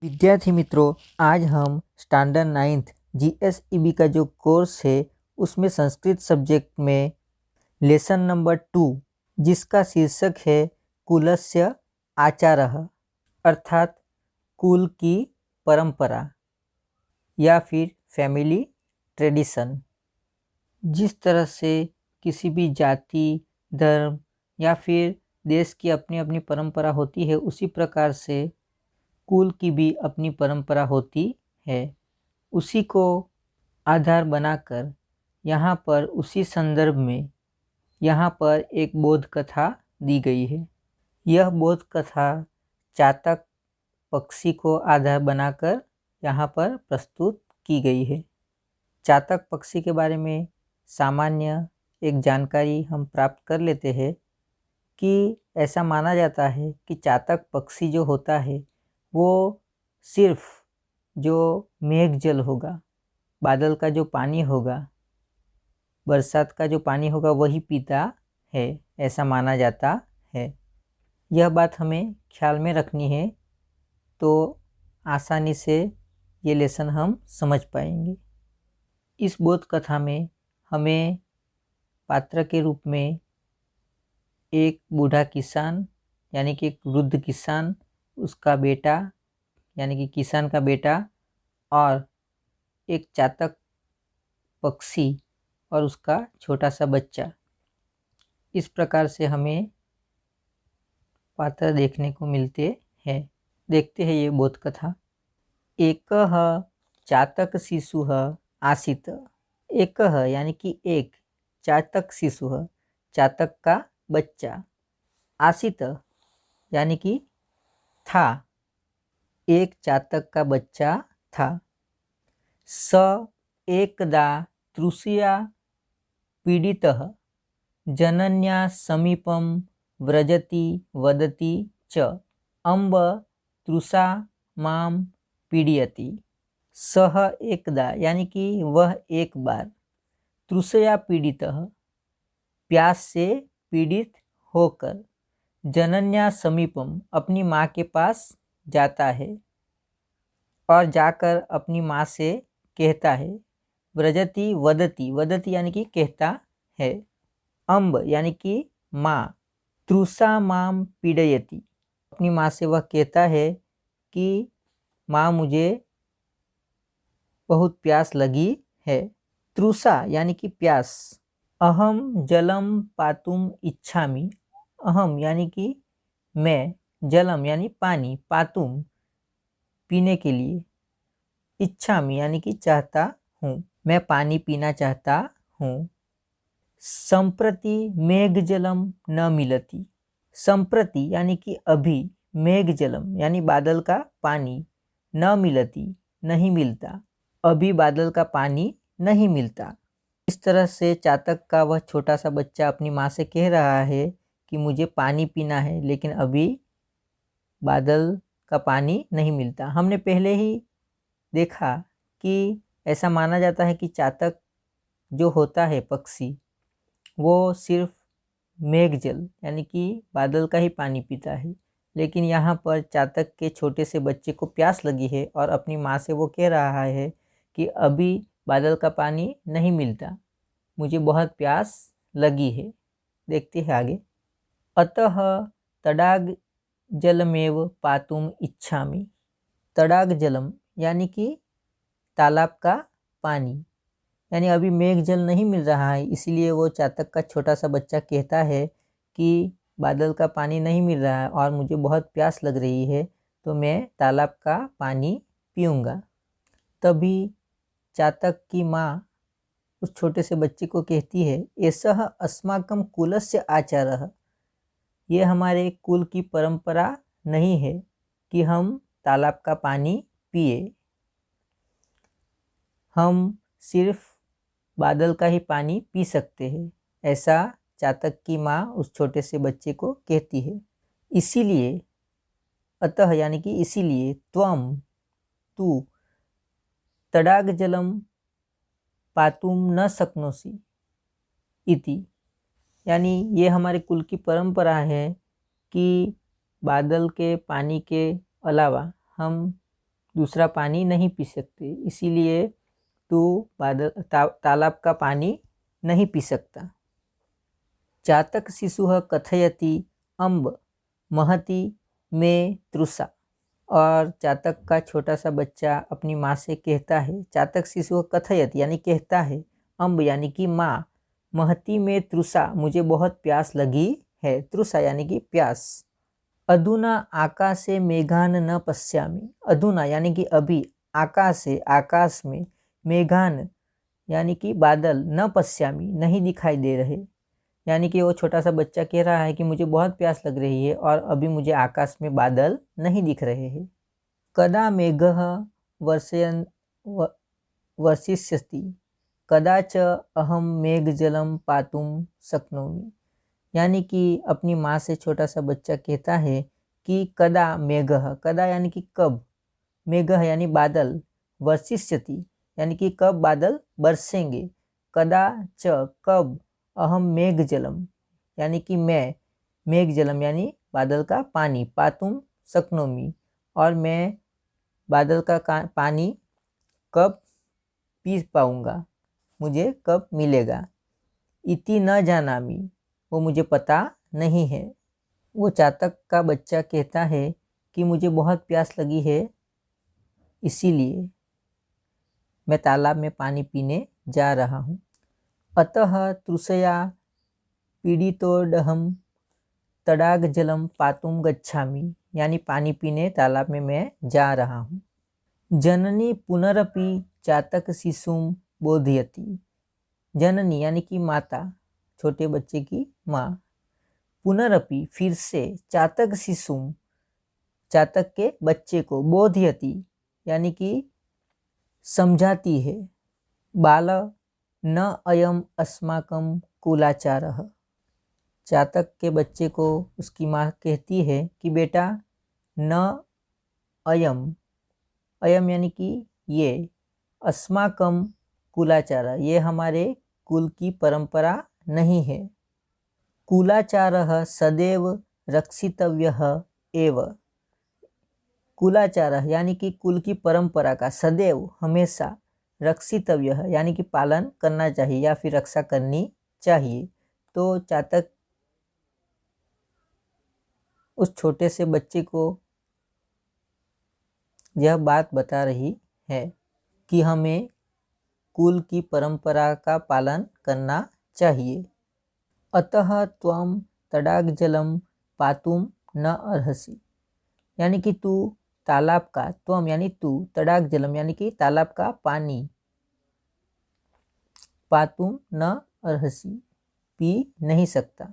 विद्यार्थी मित्रों, आज हम स्टैंडर्ड 9th जीएसईबी का जो कोर्स है उसमें संस्कृत सब्जेक्ट में लेसन नंबर 2 जिसका शीर्षक है कुलस्य आचारः अर्थात कुल की परंपरा या फिर फैमिली ट्रेडिशन। जिस तरह से किसी भी जाति, धर्म या फिर देश की अपनी अपनी परंपरा होती है, उसी प्रकार से कुल की भी अपनी परंपरा होती है। उसी को आधार बनाकर यहाँ पर उसी संदर्भ में यहाँ पर एक बोध कथा दी गई है। यह बोध कथा चातक पक्षी को आधार बनाकर यहाँ पर प्रस्तुत की गई है। चातक पक्षी के बारे में सामान्य एक जानकारी हम प्राप्त कर लेते हैं कि ऐसा माना जाता है कि चातक पक्षी जो होता है वो सिर्फ जो मेघ जल होगा, बादल का जो पानी होगा, बरसात का जो पानी होगा वही पीता है, ऐसा माना जाता है। यह बात हमें ख्याल में रखनी है तो आसानी से ये लेसन हम समझ पाएंगे। इस बोध कथा में हमें पात्र के रूप में एक बूढ़ा किसान यानी कि एक वृद्ध किसान, उसका बेटा यानी कि किसान का बेटा और एक चातक पक्षी और उसका छोटा सा बच्चा, इस प्रकार से हमें पात्र देखने को मिलते हैं। देखते हैं ये बोध कथा। एकः चातक शिशुः आसीत्। एकः यानी कि एक, चातक शिशुः चातक का बच्चा, आसीत् यानी कि था, एक चातक का बच्चा था। स एकदा तृषया पीडितः जनन्या समीपं व्रजति वदति च अम्ब तृषा माम पीडयति। सह एकदा यानी कि वह एक बार, तृषया पीडितः प्यास से पीड़ित होकर, जनन्या समीपम अपनी माँ के पास जाता है और जाकर अपनी माँ से कहता है। व्रजति वदति, वदति यानी कि कहता है। अम्ब यानी कि माँ, तृषा माम पीडयति अपनी माँ से वह कहता है कि माँ मुझे बहुत प्यास लगी है। तृषा यानी कि प्यास। अहम जलम पातुम इच्छामि, अहम यानी कि मैं, जलम यानी पानी, पातुम पीने के लिए, इच्छामि यानी कि चाहता हूँ, मैं पानी पीना चाहता हूँ। संप्रति मेघ जलम न मिलति, संप्रति यानी कि अभी, मेघ जलम यानी बादल का पानी, न मिलति नहीं मिलता, अभी बादल का पानी नहीं मिलता। इस तरह से चातक का वह छोटा सा बच्चा अपनी माँ से कह रहा है कि मुझे पानी पीना है, लेकिन अभी बादल का पानी नहीं मिलता। हमने पहले ही देखा कि ऐसा माना जाता है कि चातक जो होता है पक्षी, वो सिर्फ मेघजल यानी कि बादल का ही पानी पीता है। लेकिन यहाँ पर चातक के छोटे से बच्चे को प्यास लगी है और अपनी माँ से वो कह रहा है कि अभी बादल का पानी नहीं मिलता, मुझे बहुत प्यास लगी है। देखते हैं आगे। अतः तडाग जलमेव पातुम इच्छामि। तडाग जलम यानी कि तालाब का पानी, यानी अभी मेघ जल नहीं मिल रहा है, इसीलिए वो चातक का छोटा सा बच्चा कहता है कि बादल का पानी नहीं मिल रहा है और मुझे बहुत प्यास लग रही है, तो मैं तालाब का पानी पीऊँगा। तभी चातक की माँ उस छोटे से बच्चे को कहती है, एषः अस्माकं कुलस्य आचारः, ये हमारे कुल की परंपरा नहीं है कि हम तालाब का पानी पिए, हम सिर्फ बादल का ही पानी पी सकते हैं, ऐसा चातक की माँ उस छोटे से बच्चे को कहती है। इसीलिए, अतः यानी कि इसीलिए, त्वम तू, तडाग जलम पातुम न शक्नोसि इति, यानी ये हमारे कुल की परंपरा है कि बादल के पानी के अलावा हम दूसरा पानी नहीं पी सकते, इसीलिए तू तालाब का पानी नहीं पी सकता। चातक शिशुः कथयति अम्ब महति मे तृषा। और चातक का छोटा सा बच्चा अपनी माँ से कहता है, चातक शिशु कथयति यानी कहता है, अम्ब यानी कि माँ, महती में तृषा मुझे बहुत प्यास लगी है, तृषा यानी कि प्यास। अधुना आकाशे मेघान न पश्यामि। अधुना यानी कि अभी, आकाशे आकाश में, मेघान यानी कि बादल, न पश्यामि नहीं दिखाई दे रहे। यानी कि वो छोटा सा बच्चा कह रहा है कि मुझे बहुत प्यास लग रही है और अभी मुझे आकाश में बादल नहीं दिख रहे हैं। कदा मेघः वर्षिष्यति कदा च अहम मेघजलम पातुम शक्नोमि। यानी कि अपनी माँ से छोटा सा बच्चा कहता है कि कदा मेघः, कदा यानी कि कब, मेघः यानी बादल, वर्षिष्यति यानी कि कब बादल बरसेंगे, कदा च कब, अहम मेघ जलम यानी कि मैं, मेघ जलम यानी बादल का पानी, पातुम शक्नोमि और मैं बादल का पानी कब पी पाऊंगा, मुझे कब मिलेगा। इति न जानामि, वो मुझे पता नहीं है। वो चातक का बच्चा कहता है कि मुझे बहुत प्यास लगी है, इसीलिए मैं तालाब में पानी पीने जा रहा हूँ। अतः तृषया पीड़ितोऽहं तडाग जलम पातुम गच्छामि। यानी पानी पीने तालाब में मैं जा रहा हूँ। जननी पुनरपि चातक शिशुम बोधयति। जननी यानी कि माता, छोटे बच्चे की माँ, पुनरपि फिर से, चातक शिशुम चातक के बच्चे को, बोधयति यानी कि समझाती है। बाल न अयम अस्माकं कुलाचारः। चातक के बच्चे को उसकी माँ कहती है कि बेटा, न अयम, अयम यानी कि ये, अस्माकं कुलाचार ये हमारे कुल की परंपरा नहीं है। कुलाचारः सदैव रक्षितव्यः एव। कुलाचारः यानी कि कुल की परंपरा का, सदैव हमेशा, रक्षितव्यः यानी कि पालन करना चाहिए या फिर रक्षा करनी चाहिए। तो चातक उस छोटे से बच्चे को यह बात बता रही है कि हमें कुल की परंपरा का पालन करना चाहिए। अतः त्वं तडाग जलम पातुम न अर्हसि। यानी कि तू तालाब का, त्वम यानी तू, तडाग जलम यानी कि तालाब का पानी, पातुम न अर्हसि पी नहीं सकता।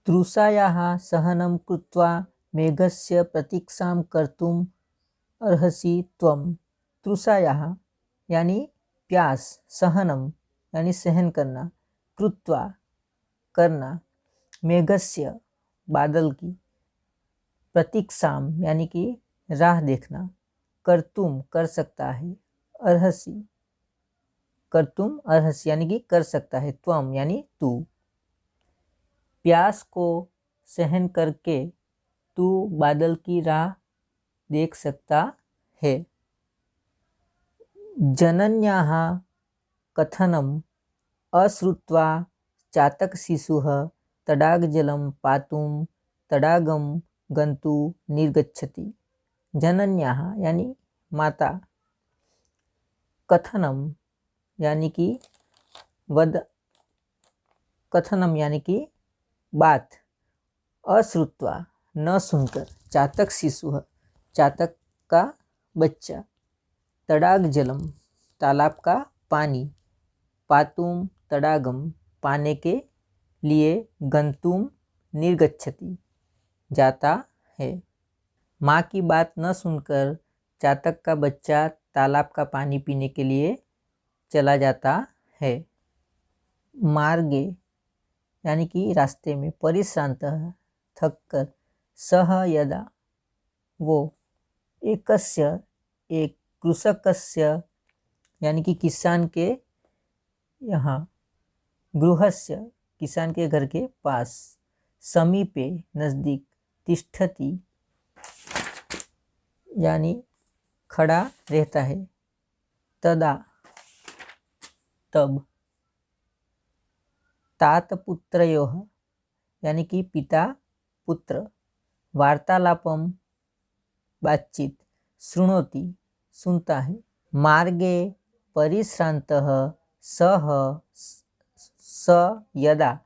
तृषायाः सहनं कृत्वा मेघस्य प्रतीक्षां कर्तुम अर्हसि त्वं। तृषायाः यानी प्यास, सहनम यानी सहन करना, कृत्वा करना, मेघस्य बादल की, प्रतीक्षाम यानी कि राह देखना, कर्तुम कर सकता है, अर्हसि कर्तुम अर्हसि यानी कि कर सकता है, त्वम यानी तू। प्यास को सहन करके तू बादल की राह देख सकता है। जनन्याः कथनम अश्रुत्वा चातक शिशुः तडागजलं पातुम तडागम गंतु निर्गच्छति। जनन्याः यानी माता, कथनम यानी कि कथनम यानी कि बात, अश्रुत्वा न सुनकर, चातक शिशु चातक का बच्चा, तडाग जलम तालाब का पानी, पातुम तडागम पाने के लिए, गंतुम निर्गच्छति जाता है। माँ की बात न सुनकर चातक का बच्चा तालाब का पानी पीने के लिए चला जाता है। मार्गे यानी कि रास्ते में, परिश्रांत थक कर, सह यदा वो, एकस्य एक, कृषकस्य यानी कि किसान के यहाँ, गृहस्य किसान के घर के पास, समीपे नज़दीक, तिष्ठति यानी खड़ा रहता है। तदा तब। तात पुत्रयोः यानी कि पिता पुत्र। वार्तालापम बातचीत। शृणोति सुनता है। मार्गे परिश्रान्तः सः स यदा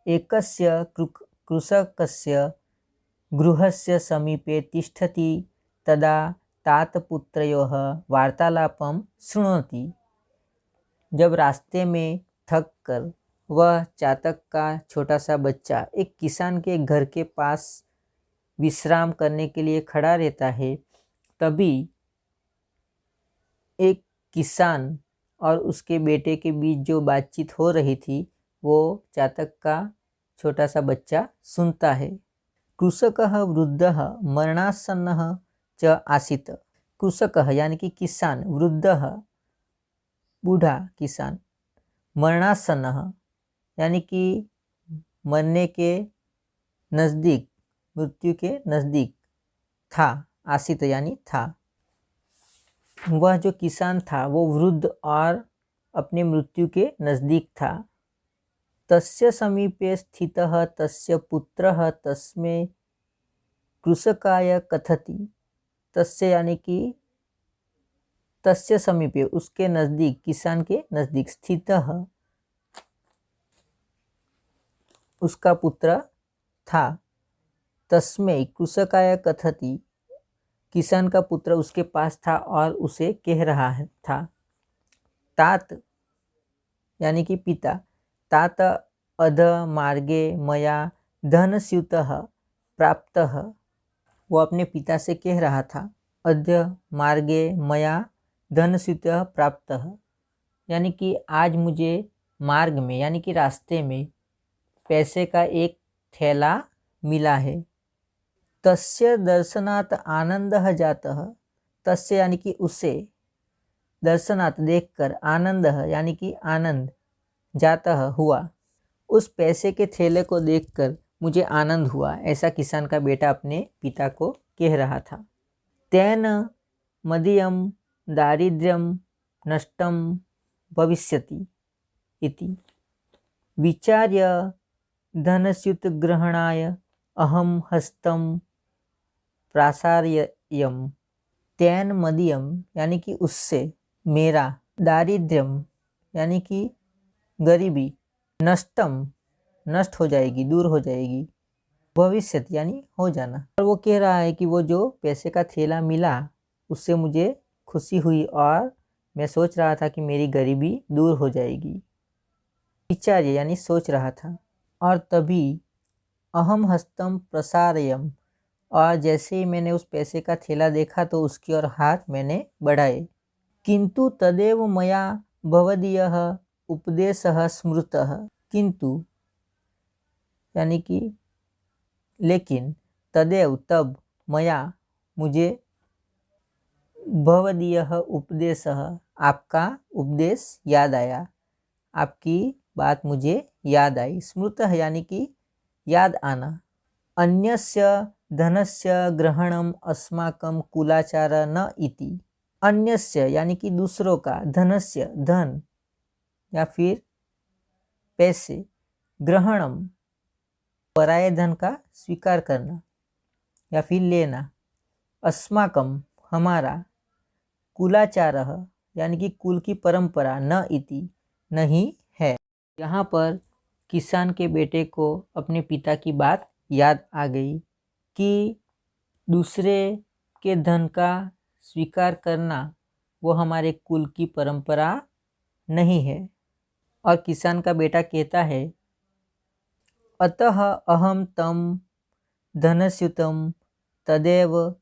एकस्य कृषकस्य गृहस्य समीपे तिष्ठति तदा तात पुत्रयोः वार्तालापम शृणोति। जब रास्ते में थक कर वह चातक का छोटा सा बच्चा एक किसान के घर के पास विश्राम करने के लिए खड़ा रहता है, तभी एक किसान और उसके बेटे के बीच जो बातचीत हो रही थी वो चातक का छोटा सा बच्चा सुनता है। कृषकः वृद्धः मरणासन्नः च आसीत्। कृषकः यानी कि किसान, वृद्धः बूढ़ा किसान, मरणासन्नः यानी कि मरने के नज़दीक, मृत्यु के नज़दीक था। आसीत यानी था। वह जो किसान था वो वृद्ध और अपने मृत्यु के नज़दीक था। तस्य समीपे स्थितः तस्य पुत्रः तस्मै कृषकाय कथति। तस्य यानी कि तस्य समीपे उसके नज़दीक, किसान के नज़दीक, स्थितः उसका पुत्र था। तस्मै कृषकाय कथति किसान का पुत्र उसके पास था और उसे कह रहा था। तात यानी कि पिता। तात अध मार्गे मया धनस्यूतः प्राप्तः। वो अपने पिता से कह रहा था। अध मार्गे मया धनस्यूतः प्राप्तः यानी कि आज मुझे मार्ग में यानी कि रास्ते में पैसे का एक थैला मिला है। तस्य दर्शनात् आनंदः जातः। तस्य यानी कि उसे, दर्शनात् देखकर, आनंदः यानी कि आनंद, जातः हुआ। उस पैसे के थैले को देखकर मुझे आनंद हुआ, ऐसा किसान का बेटा अपने पिता को कह रहा था। तेन मदीयं दारिद्र्यं नष्टं भविष्यति इति विचार्य धनस्यूतग्रहणाय अहं हस्तं प्रासारयम्। तेन मदीयम यानी कि उससे, मेरा, दारिद्र्यम यानी कि गरीबी, नष्टम नष्ट हो जाएगी, दूर हो जाएगी, भविष्य यानी हो जाना। और वो कह रहा है कि वो जो पैसे का थैला मिला उससे मुझे खुशी हुई और मैं सोच रहा था कि मेरी गरीबी दूर हो जाएगी। विचार्य यानी सोच रहा था। और तभी अहम हस्तम प्रसारयम, और जैसे ही मैंने उस पैसे का थैला देखा तो उसकी ओर हाथ मैंने बढ़ाए। किंतु तदेव मया भवदीयः उपदेशः स्मृतः। किंतु यानी कि लेकिन, तदेव तब, मया मुझे, भवदीयः उपदेशः आपका उपदेश याद आया, आपकी बात मुझे याद आई। स्मृतः यानी कि याद आना। अन्यस्य धनस्य ग्रहणम अस्माकं कुलाचार न इति। अन्यस्य यानी कि दूसरों का, धनस्य धन या फिर पैसे, ग्रहणम पराये धन का स्वीकार करना या फिर लेना, अस्माकं हमारा, कुलाचारः यानी कि कुल की परंपरा, न इति नहीं है। यहाँ पर किसान के बेटे को अपने पिता की बात याद आ गई कि दूसरे के धन का स्वीकार करना वो हमारे कुल की परंपरा नहीं है। और किसान का बेटा कहता है, अतः अहम तम धनस्यूतम तदेव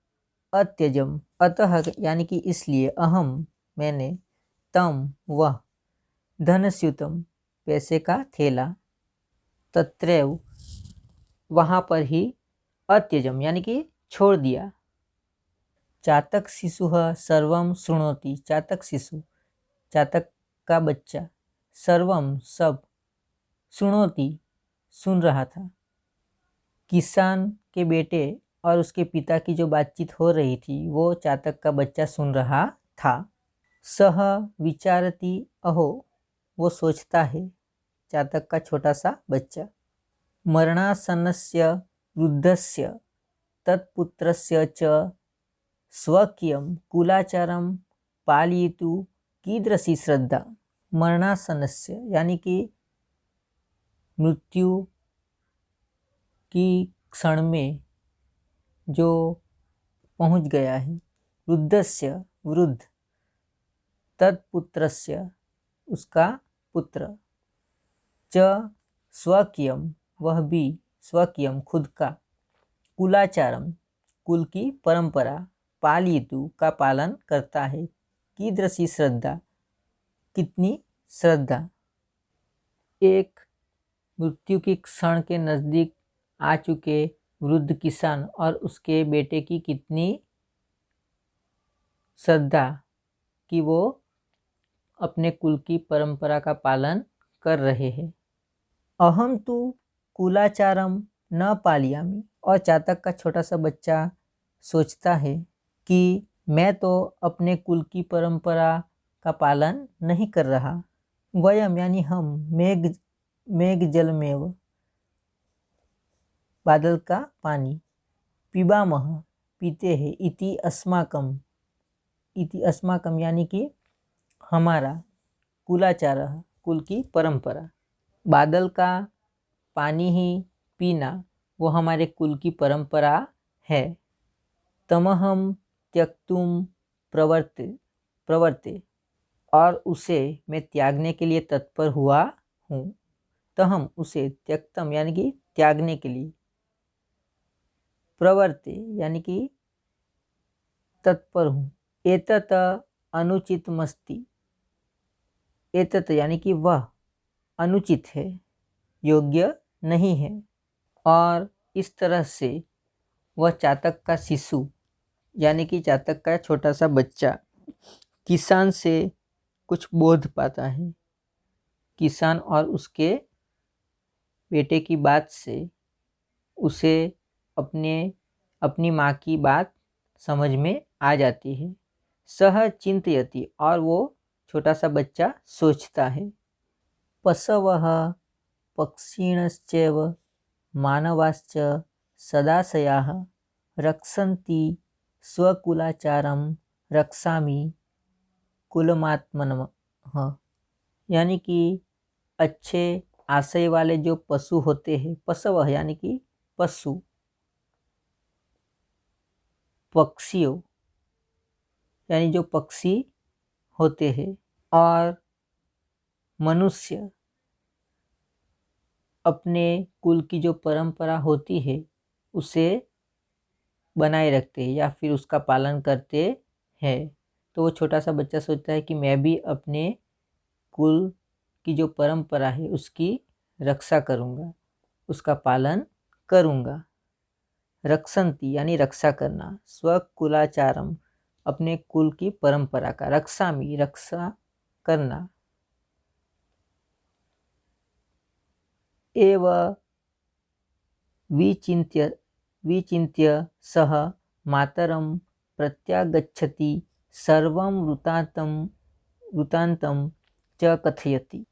अत्यजम। अतः यानी कि इसलिए, अहम मैंने, तम वह, धनस्यूतम पैसे का थैला, तत्रैव वहाँ पर ही, अत्यजम यानी कि छोड़ दिया। चातक शिशु सर्वम शृणोति। चातक शिशु, चातक का बच्चा, सर्वम सब, शृणोति सुन रहा था। किसान के बेटे और उसके पिता की जो बातचीत हो रही थी वो चातक का बच्चा सुन रहा था। सह विचारति अहो, वो सोचता है, चातक का छोटा सा बच्चा। मरणासन्नस्य वृद्धस्य तत्पुत्रस्य च स्वकीयं कुलाचारं पालयितुं कीदृशी श्रद्धा। मरणासन्नस्य यानी कि मृत्यु की क्षण में जो पहुंच गया है, वृद्धस्य वृद्ध, तत्पुत्रस्य उसका पुत्र, च स्वकीयम वह भी, स्वकीयम खुद का, कुलाचारम कुल की परंपरा, पालयितु का पालन करता है, कीदृशी श्रद्धा कितनी श्रद्धा। एक मृत्यु की क्षण के नज़दीक आ चुके वृद्ध किसान और उसके बेटे की कितनी श्रद्धा कि वो अपने कुल की परंपरा का पालन कर रहे हैं। अहम तो कुलाचारम न पालयामि, और चातक का छोटा सा बच्चा सोचता है कि मैं तो अपने कुल की परंपरा का पालन नहीं कर रहा। वयम यानी हम, मेघ जलमेव बादल का पानी, पिबामह पीते हैं, इति अस्माकम यानी कि हमारा, कुलाचारः कुल की परंपरा, बादल का पानी ही पीना वो हमारे कुल की परंपरा है। तमहम त्यक्तुम प्रवर्ते, और उसे मैं त्यागने के लिए तत्पर हुआ हूँ। तहम उसे, त्यक्तम यानी कि त्यागने के लिए, प्रवर्ते यानी कि तत्पर हूँ। एतत अनुचितमस्ति, एतत यानी कि वह, अनुचित है, योग्य नहीं है। और इस तरह से वह चातक का शिशु यानी कि चातक का छोटा सा बच्चा किसान से कुछ बोध पाता है। किसान और उसके बेटे की बात से उसे अपनी माँ की बात समझ में आ जाती है। सह चिंतयति, और वो छोटा सा बच्चा सोचता है। पशवः पक्षिणश्चैव मानवाश्च सदाशयाः रक्षन्ति स्वकुलाचारं रक्षामि कुलमात्मनः, यानी कि अच्छे आशय वाले जो पशु होते हैं, पशव यानी कि पशु, पक्षियों यानी जो पक्षी होते हैं, और मनुष्य अपने कुल की जो परंपरा होती है उसे बनाए रखते हैं या फिर उसका पालन करते हैं। तो वो छोटा सा बच्चा सोचता है कि मैं भी अपने कुल की जो परंपरा है उसकी रक्षा करूँगा, उसका पालन करूँगा। रक्षन्ति यानी रक्षा करना, स्वकुलाचारम अपने कुल की परंपरा का, रक्षामि रक्षा करना। एव विचिन्त्य सह मातरं प्रत्यागच्छति, सर्वं वृत्तान्तं च कथयति।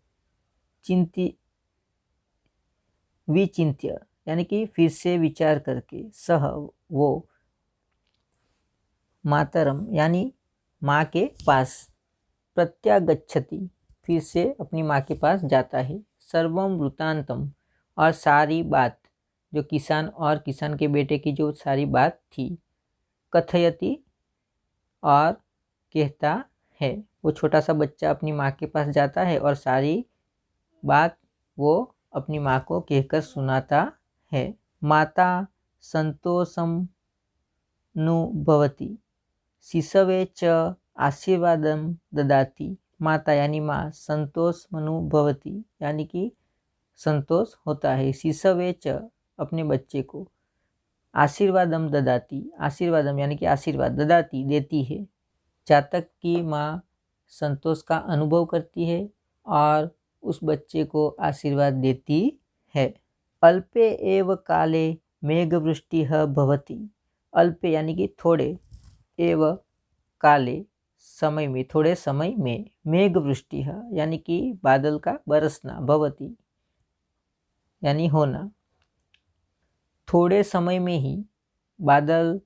विचिन्त्य यानी कि फिर से विचार करके, सह वो, मातरम यानी माँ के पास, प्रत्यागच्छति फिर से अपनी माँ के पास जाता है, सर्वम वृत्तांतम और सारी बात, जो किसान और किसान के बेटे की जो सारी बात थी, कथयति और कहता है। वो छोटा सा बच्चा अपनी माँ के पास जाता है और सारी बात वो अपनी माँ को कहकर सुनाता है। माता संतोषम नुभवति, शिशवे च आशीर्वादम ददाति। माता यानी माँ, संतोष अनुभवती यानी कि संतोष होता है, शिशवे च अपने बच्चे को, आशीर्वादम ददाती, आशीर्वादम यानी कि आशीर्वाद, ददाती देती है। चातक की माँ संतोष का अनुभव करती है और उस बच्चे को आशीर्वाद देती है। अल्पे एव काले मेघवृष्टिः भवति, अल्प यानी कि थोड़े, एवं काले समय में, थोड़े समय में, मेघ वृष्टि यानी कि बादल का बरसना, भवती यानी होना, थोड़े समय में ही बादल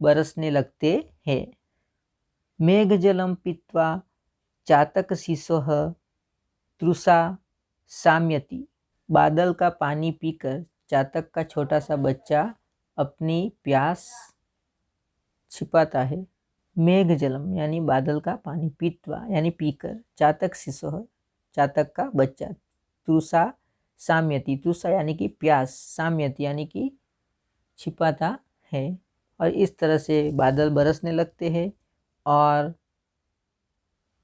बरसने लगते हैं। मेघ जलम पीत्वा चातक शिशोः तृषा शाम्यति, बादल का पानी पीकर चातक का छोटा सा बच्चा अपनी प्यास छिपाता है। मेघ जलम यानी बादल का पानी, पीत्वा यानी पीकर, चातक शिशोः चातक का बच्चा, तृषा शाम्यति, तृषा यानी कि प्यास, शाम्यति यानी कि छिपाता है। और इस तरह से बादल बरसने लगते हैं और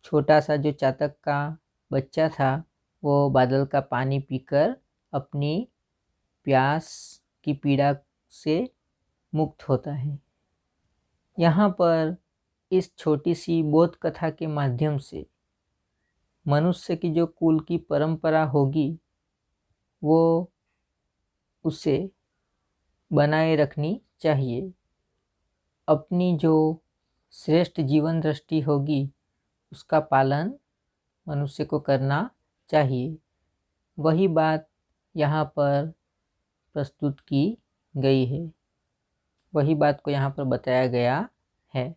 छोटा सा जो चातक का बच्चा था वो बादल का पानी पीकर अपनी प्यास की पीड़ा से मुक्त होता है। यहाँ पर इस छोटी सी बोध कथा के माध्यम से मनुष्य की जो कुल की परंपरा होगी वो उसे बनाए रखनी चाहिए। अपनी जो श्रेष्ठ जीवन दृष्टि होगी उसका पालन मनुष्य को करना चाहिए। वही बात यहाँ पर प्रस्तुत की गई है, वही बात को यहाँ पर बताया गया है।